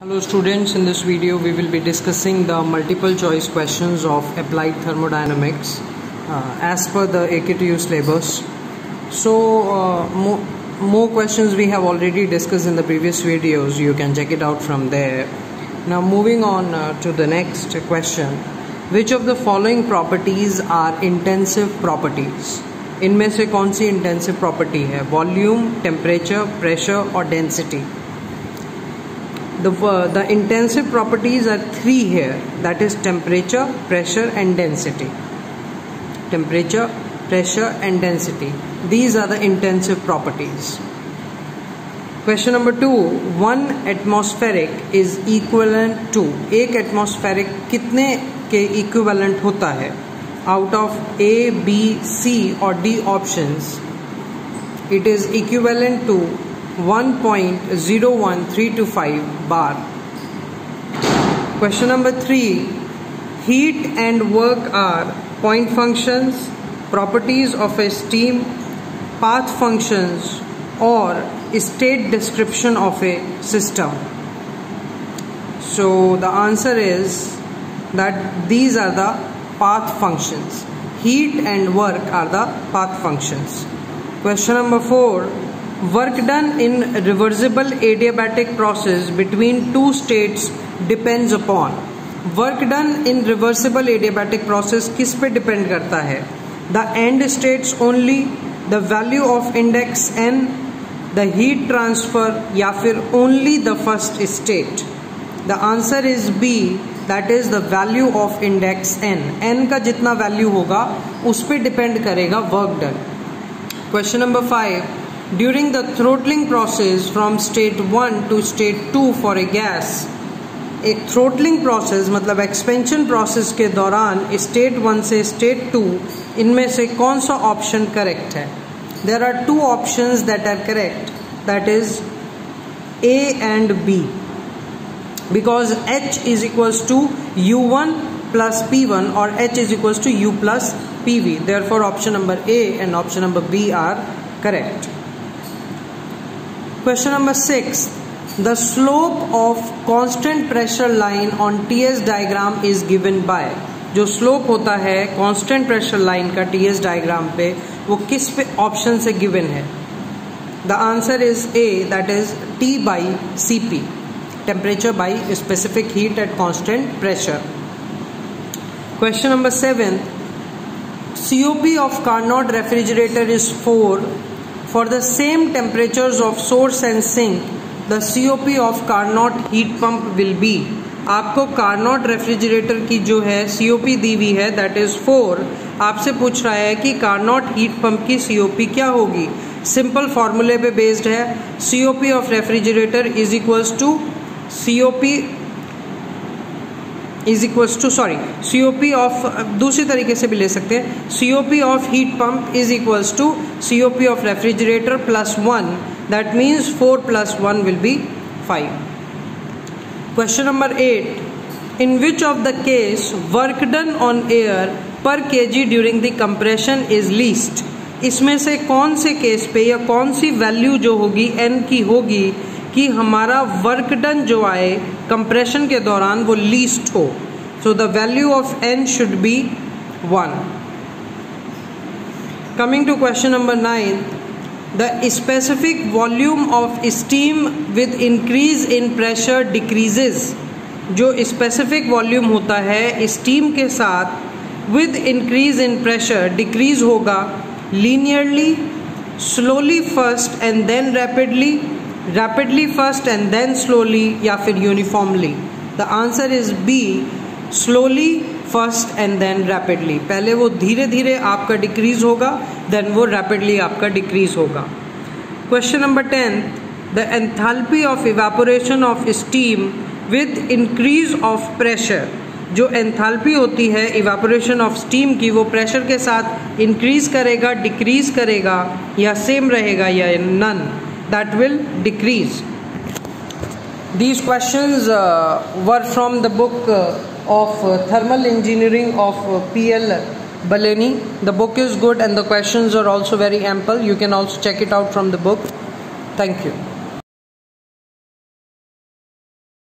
Hello students, in this video we will be discussing the multiple choice questions of applied thermodynamics as per the AKTU syllabus. So more questions we have already discussed in the previous videos, you can check it out from there. Now moving on to the next question, which of the following properties are intensive properties? इनमें से कौन सी intensive property है? Volume, temperature, pressure और density. The intensive properties are three here, that is temperature, pressure and density. Temperature, pressure and density. These are the intensive properties. Question number 2. 1 atmospheric is equivalent to, एक atmospheric कितने के equivalent होता है? Out of A, B, C or D options, it is equivalent to 1.01325 bar. Question number 3. Heat and work are point functions, properties of a steam, path functions or state description of a system. So the answer is that these are the path functions. Heat and work are the path functions. Question number 4. Work done in reversible adiabatic process between two states depends upon. Work done in reversible adiabatic process किस पे depend करता है? The end states only, the value of index n, the heat transfer या फिर only the first state? The answer is B, that is the value of index n. n का जितना value होगा उस पे depend करेगा work done. Question number 5. During the throttling process from state 1 to state 2 for a gas, एक throttling process मतलब expansion process के दौरान state 1 से state 2 इनमें से कौन सा option correct है? There are two options that are correct, that is A and B, because H is equals to U1 plus P1 or H is equals to U plus PV. Therefore option number A and option number B are correct. Question number 6. The slope of constant pressure line on TS diagram is given by. जो slope होता है constant pressure line का TS diagram पे वो किस पे option से given है? The answer is A, that is T by Cp, temperature by specific heat at constant pressure. Question number 7. COP of Carnot refrigerator is 4. For the same temperatures of source and sink, the COP of Carnot heat pump will be. आपको Carnot refrigerator की जो है COP दी हुई है, that is 4. आपसे पूछ रहा है कि Carnot हीट पंप की COP क्या होगी? सिंपल फॉर्मूले पे बेस्ड है. COP of refrigerator is equals to COP of दूसरी तरीके से भी ले सकते हैं. COP of heat pump is equals to COP of refrigerator plus 1. That means 4 plus 1 will be 5. Question number 8. In which of the case work done on air per kg during the compression is least? इसमें से कौन से case पे या कौन सी value जो होगी n की होगी कि हमारा वर्क डन जो आए कंप्रेशन के दौरान वो लीस्ट हो? So the value of n should be 1. Coming to question number 9. The specific volume of steam with increase in pressure decreases. जो स्पेसिफिक वॉल्यूम होता है स्टीम के साथ with increase in pressure decrease होगा linearly, slowly first and then rapidly first and then slowly या फिर uniformly? The answer is B, slowly first and then rapidly. पहले वो धीरे धीरे आपका डिक्रीज होगा, देन वो रैपिडली आपका डिक्रीज होगा. Question number 10. The enthalpy of evaporation of steam with increase of pressure. जो एंथैल्पी होती है इवेपोरेशन ऑफ स्टीम की वो प्रेशर के साथ इंक्रीज करेगा, डिक्रीज करेगा या सेम रहेगा या none? That will decrease. These questions were from the book of Thermal Engineering of P.L. Baleni. The book is good and the questions are also very ample. You can also check it out from the book. Thank you.